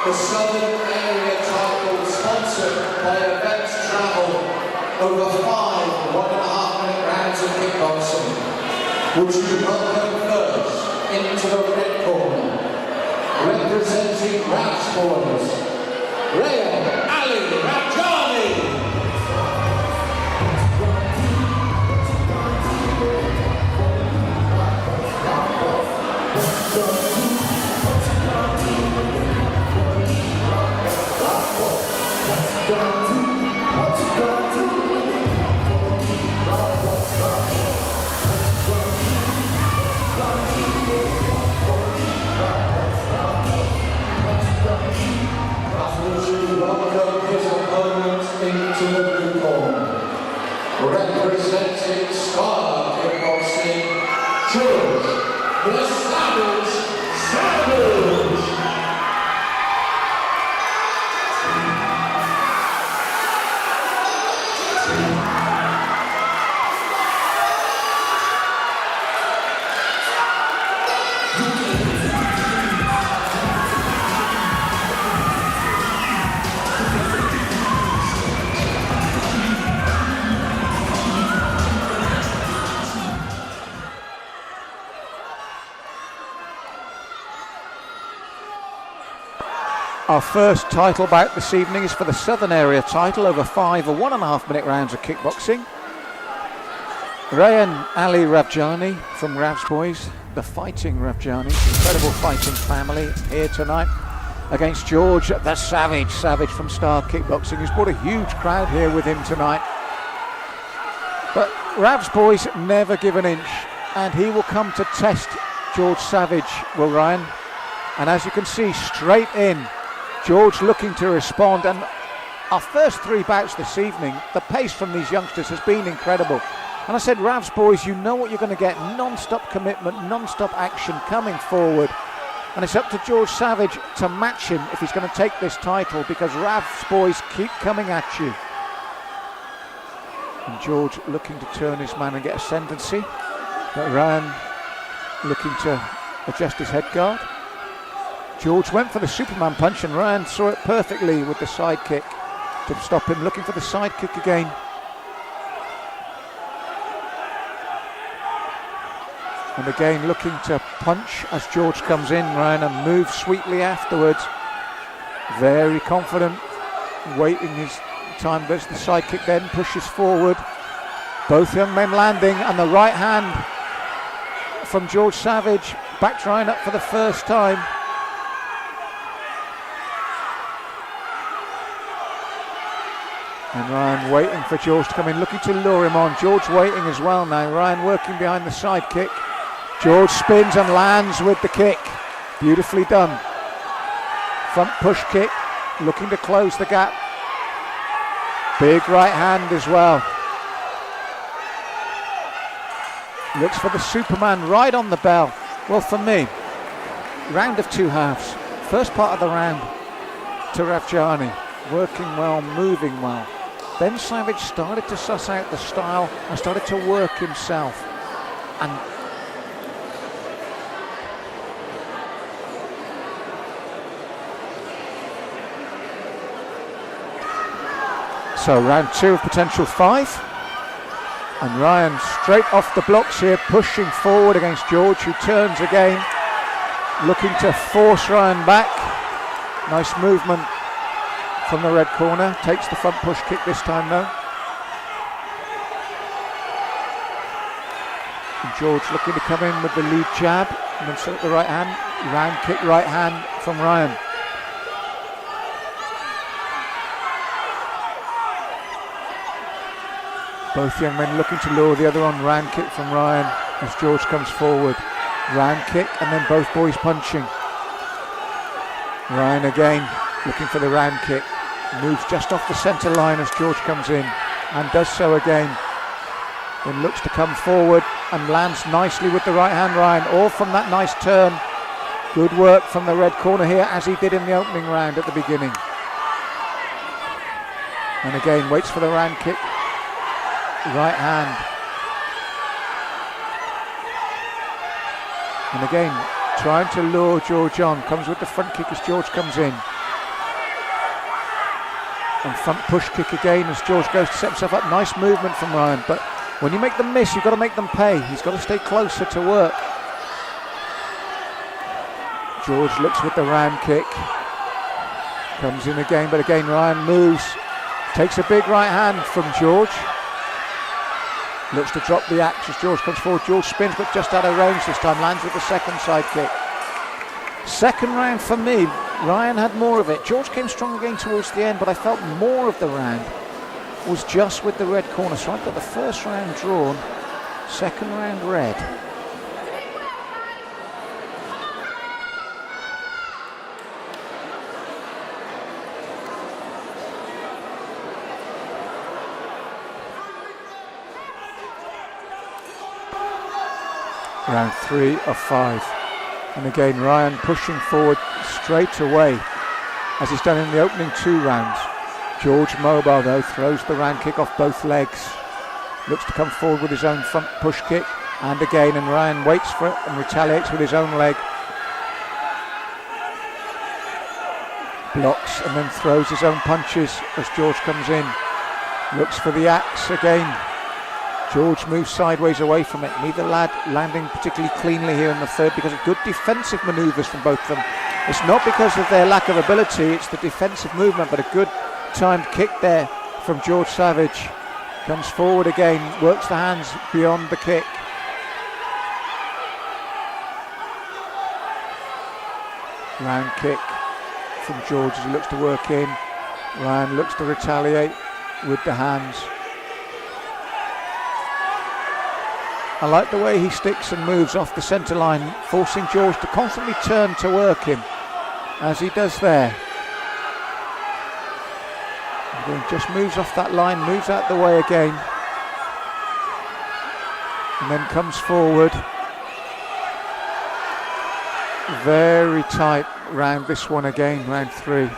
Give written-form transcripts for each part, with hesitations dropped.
the Southern Area title sponsored by Events Travel over 5 1.5-minute rounds of kickboxing. Would you welcome first into the red corner, representing Ravjani, Rayan Ravjani. Welcome his opponent into the blue corner, representing Star Kickboxing, George the Savage. Our first title bout this evening is for the Southern Area title over 5 1.5-minute rounds of kickboxing. Rayan Ravjani from Rav's Boys, the fighting Ravjani, incredible fighting family here tonight against George the Savage from Star Kickboxing. He's brought a huge crowd here with him tonight. But Rav's Boys never give an inch, and he will come to test George Savage, will Ryan. And as you can see, straight in, George looking to respond. And our first 3 bouts this evening, the pace from these youngsters has been incredible. And I said, Rav's Boys, you know what you're going to get. Non-stop commitment, non-stop action coming forward. And it's up to George Savage to match him if he's going to take this title, because Rav's Boys keep coming at you. And George looking to turn his man and get ascendancy. But Rayan looking to adjust his head guard. George went for the Superman punch, and Rayan saw it perfectly with the side kick to stop him. Looking for the side kick again. And again looking to punch as George comes in, Rayan, and moves sweetly afterwards. Very confident, waiting his time, but the side kick then pushes forward. Both young men landing, and the right hand from George Savage backed Rayan up for the first time. And Rayan waiting for George to come in, looking to lure him on. George waiting as well now. Rayan working behind the side kick. George spins and lands with the kick. Beautifully done. Front push kick, looking to close the gap. Big right hand as well. Looks for the Superman right on the bell. Well, for me, round of 2 halves. First part of the round to Ravjani. Working well, moving well. Then Savage started to suss out the style and started to work himself. And so round 2 of potential 5. And Rayan straight off the blocks here, pushing forward against George, who turns again, looking to force Rayan back. Nice movement from the red corner. Takes the front push kick this time though. And George looking to come in with the lead jab, and then set up the right hand. Round kick, right hand from Rayan. Both young men looking to lure the other on. Round kick from Rayan as George comes forward. Round kick, and then both boys punching. Rayan again looking for the round kick. Moves just off the centre line as George comes in, and does so again. Then looks to come forward and lands nicely with the right hand, Rayan, all from that nice turn. Good work from the red corner here, as he did in the opening round at the beginning. And again waits for the round kick. Right hand. And again trying to lure George on. Comes with the front kick as George comes in. And front push kick again as George goes to set himself up. Nice movement from Rayan, but when you make them miss, you've got to make them pay. He's got to stay closer to work. George looks with the round kick. Comes in again, but again Rayan moves. Takes a big right hand from George. Looks to drop the axe as George comes forward. George spins, but just out of range this time. Lands with the second side kick. Second round for me, Rayan had more of it. George came strong again towards the end, but I felt more of the round was just with the red corner. So I've got the first round drawn, second round red. Round 3 of 5. And again Rayan pushing forward straight away as he's done in the opening 2 rounds. George mobile though, throws the round kick off both legs. Looks to come forward with his own front push kick. And again, and Rayan waits for it and retaliates with his own leg. Blocks and then throws his own punches as George comes in. Looks for the axe again. George moves sideways away from it. Neither lad landing particularly cleanly here in the third because of good defensive manoeuvres from both of them. It's not because of their lack of ability, it's the defensive movement, but a good timed kick there from George Savage. Comes forward again, works the hands beyond the kick. Round kick from George as he looks to work in. Rayan looks to retaliate with the hands. I like the way he sticks and moves off the centre line, forcing George to constantly turn to work him, as he does there. Again, just moves off that line, moves out the way again, and then comes forward. Very tight round this one again, round 3.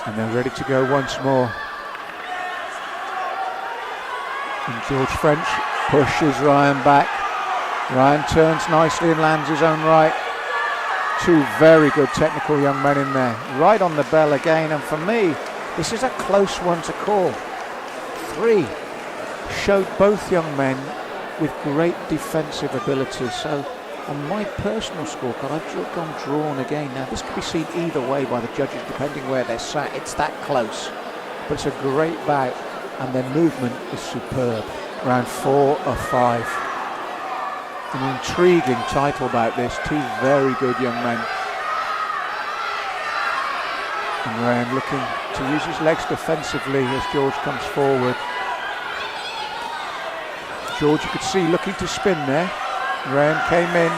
And they're ready to go once more. And George French pushes Rayan back. Rayan turns nicely and lands his own right. 2 very good technical young men in there. Right on the bell again, and for me, this is a close one to call. 3 showed both young men with great defensive abilities. So on my personal scorecard, I've gone drawn again. Now this could be seen either way by the judges depending where they're sat. It's that close, but it's a great bout and their movement is superb. Round 4 of 5. An intriguing title bout this. 2 very good young men. And Rayan looking to use his legs defensively as George comes forward. George, you could see, looking to spin there. Rayan came in.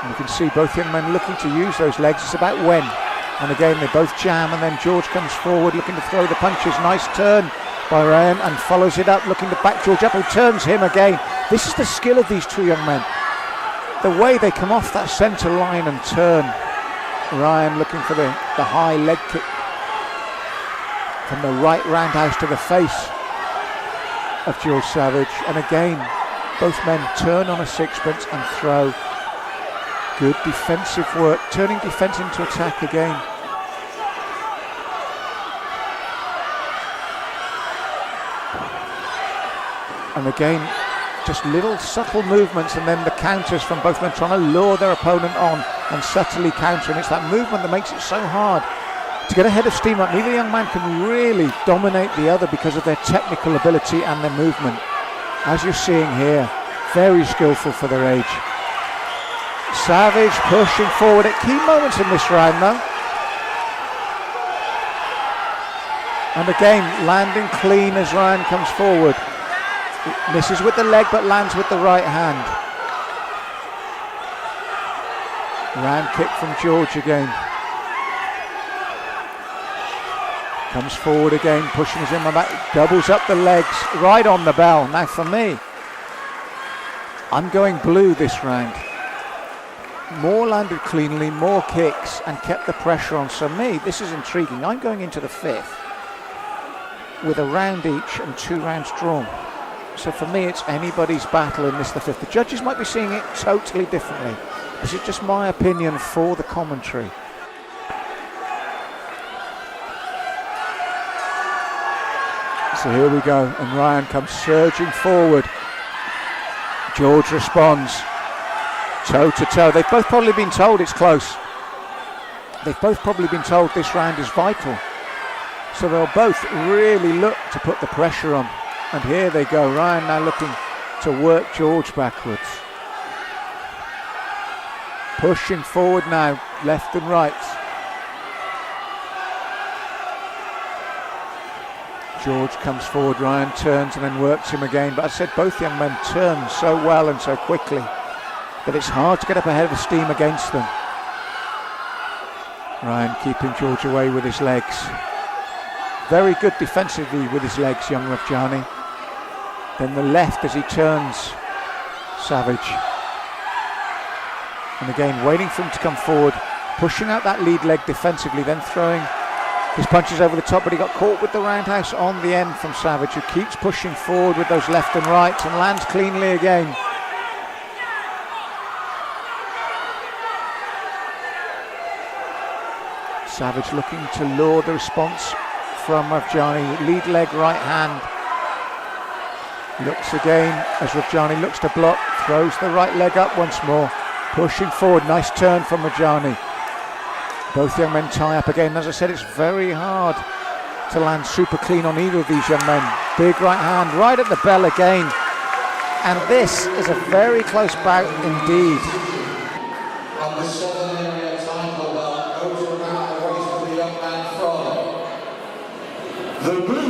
And you can see both young men looking to use those legs. It's about when. And again, they both jam, and then George comes forward looking to throw the punches. Nice turn by Rayan and follows it up, looking to back George up, who turns him again. This is the skill of these 2 young men. The way they come off that centre line and turn. Rayan looking for the high leg kick from the right roundhouse to the face of George Savage. And again, both men turn on a sixpence and throw. Good defensive work, turning defence into attack again. And again, just little subtle movements and then the counters from both men, trying to lure their opponent on and subtly counter. And it's that movement that makes it so hard to get ahead of steam up. Neither young man can really dominate the other because of their technical ability and their movement. As you're seeing here, very skillful for their age. Savage pushing forward at key moments in this round though. And again, landing clean as Rayan comes forward. Misses with the leg but lands with the right hand. Round kick from George again. Comes forward again, pushing his in back, doubles up the legs, right on the bell. Now for me, I'm going blue this round. more landed cleanly, more kicks, and kept the pressure on. So me, this is intriguing. I'm going into the fifth with a round each and 2 rounds drawn. So for me, it's anybody's battle in this, the fifth. The judges might be seeing it totally differently. This is just my opinion for the commentary. So here we go, and Rayan comes surging forward. George responds, toe to toe. They've both probably been told it's close. They've both probably been told this round is vital. So they'll both really look to put the pressure on. And here they go, Rayan now looking to work George backwards. Pushing forward now, left and right. George comes forward, Rayan turns and then works him again. But as I said, both young men turn so well and so quickly that it's hard to get up ahead of the steam against them. Rayan keeping George away with his legs. Very good defensively with his legs, young Ravjani. Then the left as he turns, Savage. And again, waiting for him to come forward, pushing out that lead leg defensively, then throwing his punches over the top, but he got caught with the roundhouse on the end from Savage, who keeps pushing forward with those left and rights and lands cleanly again. Savage looking to lure the response from Ravjani. Lead leg, right hand. Looks again as Ravjani looks to block, throws the right leg up once more, pushing forward. Nice turn from Ravjani. Both young men tie up again. As I said, it's very hard to land super clean on either of these young men. Big right hand, right at the bell again. And this is a very close bout indeed. And the Southern Area title belt goes around the waist of the young man from the blue